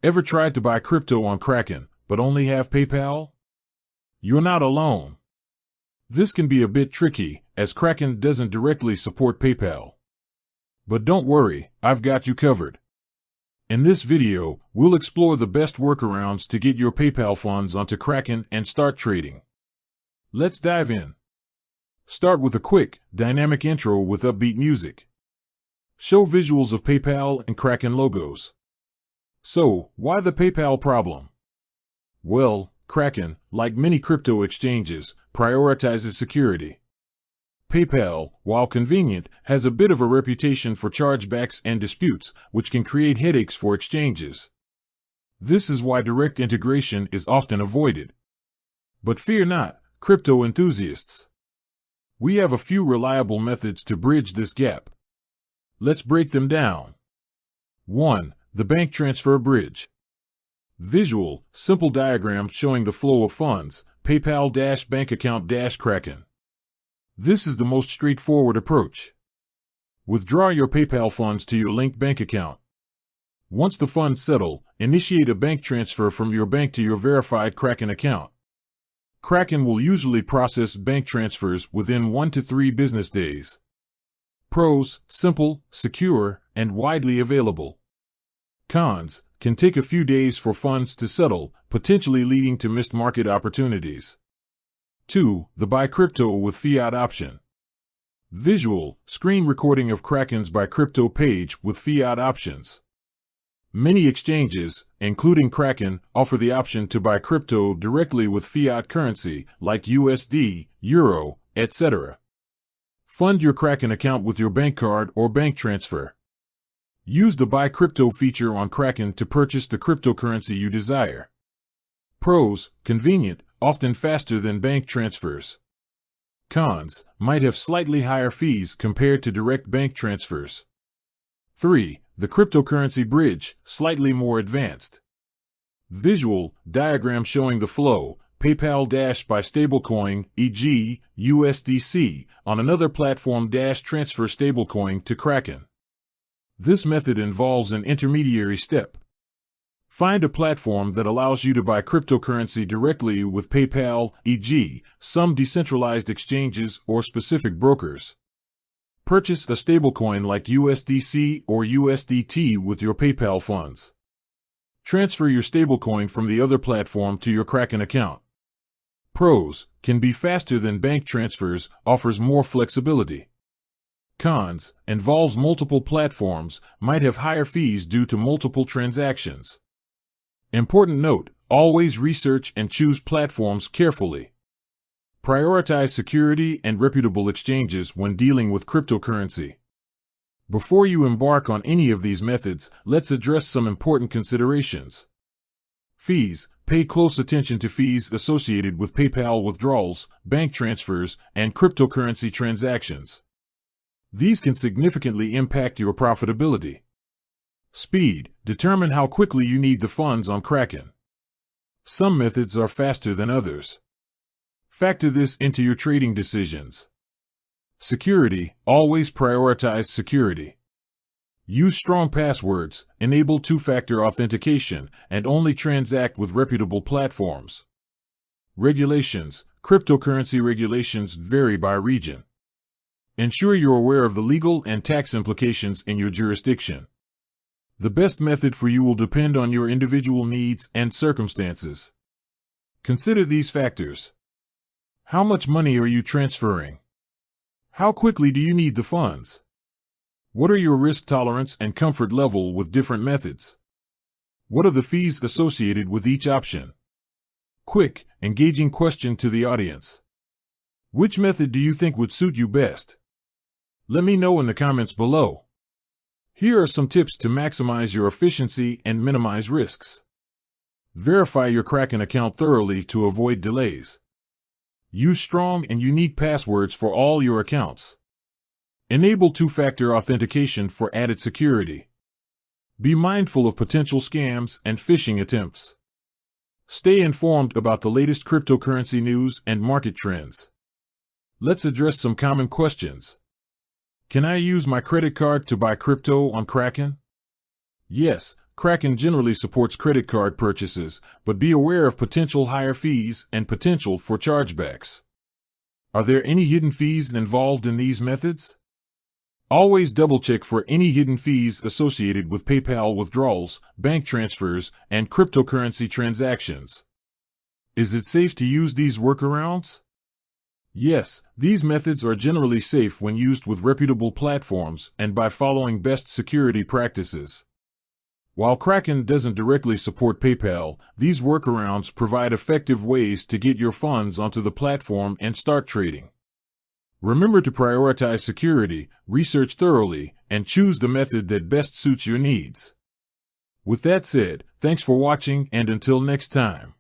Ever tried to buy crypto on Kraken, but only have PayPal? You're not alone. This can be a bit tricky, as Kraken doesn't directly support PayPal. But don't worry, I've got you covered. In this video, we'll explore the best workarounds to get your PayPal funds onto Kraken and start trading. Let's dive in. Start with a quick, dynamic intro with upbeat music. Show visuals of PayPal and Kraken logos. So, why the PayPal problem? Well, Kraken, like many crypto exchanges, prioritizes security. PayPal, while convenient, has a bit of a reputation for chargebacks and disputes, which can create headaches for exchanges. This is why direct integration is often avoided. But fear not, crypto enthusiasts. We have a few reliable methods to bridge this gap. Let's break them down. 1. The bank transfer bridge. Visual, simple diagram showing the flow of funds, PayPal-bank account-Kraken. This is the most straightforward approach. Withdraw your PayPal funds to your linked bank account. Once the funds settle, initiate a bank transfer from your bank to your verified Kraken account. Kraken will usually process bank transfers within 1 to 3 business days. Pros: simple, secure, and widely available. Cons: can take a few days for funds to settle, potentially leading to missed market opportunities. 2. The Buy Crypto with Fiat option. Visual, screen recording of Kraken's Buy Crypto page with Fiat options. Many exchanges, including Kraken, offer the option to buy crypto directly with fiat currency, like USD, Euro, etc. Fund your Kraken account with your bank card or bank transfer. Use the Buy Crypto feature on Kraken to purchase the cryptocurrency you desire. Pros: convenient, often faster than bank transfers. Cons: might have slightly higher fees compared to direct bank transfers. 3. The cryptocurrency bridge, slightly more advanced. Visual, diagram showing the flow, PayPal-buy stablecoin, e.g., USDC, on another platform-transfer stablecoin to Kraken. This method involves an intermediary step. Find a platform that allows you to buy cryptocurrency directly with PayPal, e.g., some decentralized exchanges or specific brokers. Purchase a stablecoin like USDC or USDT with your PayPal funds. Transfer your stablecoin from the other platform to your Kraken account. Pros: can be faster than bank transfers, offers more flexibility. Cons: involves multiple platforms, might have higher fees due to multiple transactions. Important note: always research and choose platforms carefully. Prioritize security and reputable exchanges when dealing with cryptocurrency. Before you embark on any of these methods, let's address some important considerations. Fees: pay close attention to fees associated with PayPal withdrawals, bank transfers, and cryptocurrency transactions. These can significantly impact your profitability. Speed: determine how quickly you need the funds on Kraken. Some methods are faster than others. Factor this into your trading decisions. Security: always prioritize security. Use strong passwords, enable two-factor authentication, and only transact with reputable platforms. Regulations: cryptocurrency regulations vary by region. Ensure you're aware of the legal and tax implications in your jurisdiction. The best method for you will depend on your individual needs and circumstances. Consider these factors. How much money are you transferring? How quickly do you need the funds? What are your risk tolerance and comfort level with different methods? What are the fees associated with each option? Quick, engaging question to the audience. Which method do you think would suit you best? Let me know in the comments below. Here are some tips to maximize your efficiency and minimize risks. Verify your Kraken account thoroughly to avoid delays. Use strong and unique passwords for all your accounts. Enable two-factor authentication for added security. Be mindful of potential scams and phishing attempts. Stay informed about the latest cryptocurrency news and market trends. Let's address some common questions. Can I use my credit card to buy crypto on Kraken? Yes, Kraken generally supports credit card purchases, but be aware of potential higher fees and potential for chargebacks. Are there any hidden fees involved in these methods? Always double-check for any hidden fees associated with PayPal withdrawals, bank transfers, and cryptocurrency transactions. Is it safe to use these workarounds? Yes, these methods are generally safe when used with reputable platforms and by following best security practices. While Kraken doesn't directly support PayPal, these workarounds provide effective ways to get your funds onto the platform and start trading. Remember to prioritize security, research thoroughly, and choose the method that best suits your needs. With that said, thanks for watching, and until next time.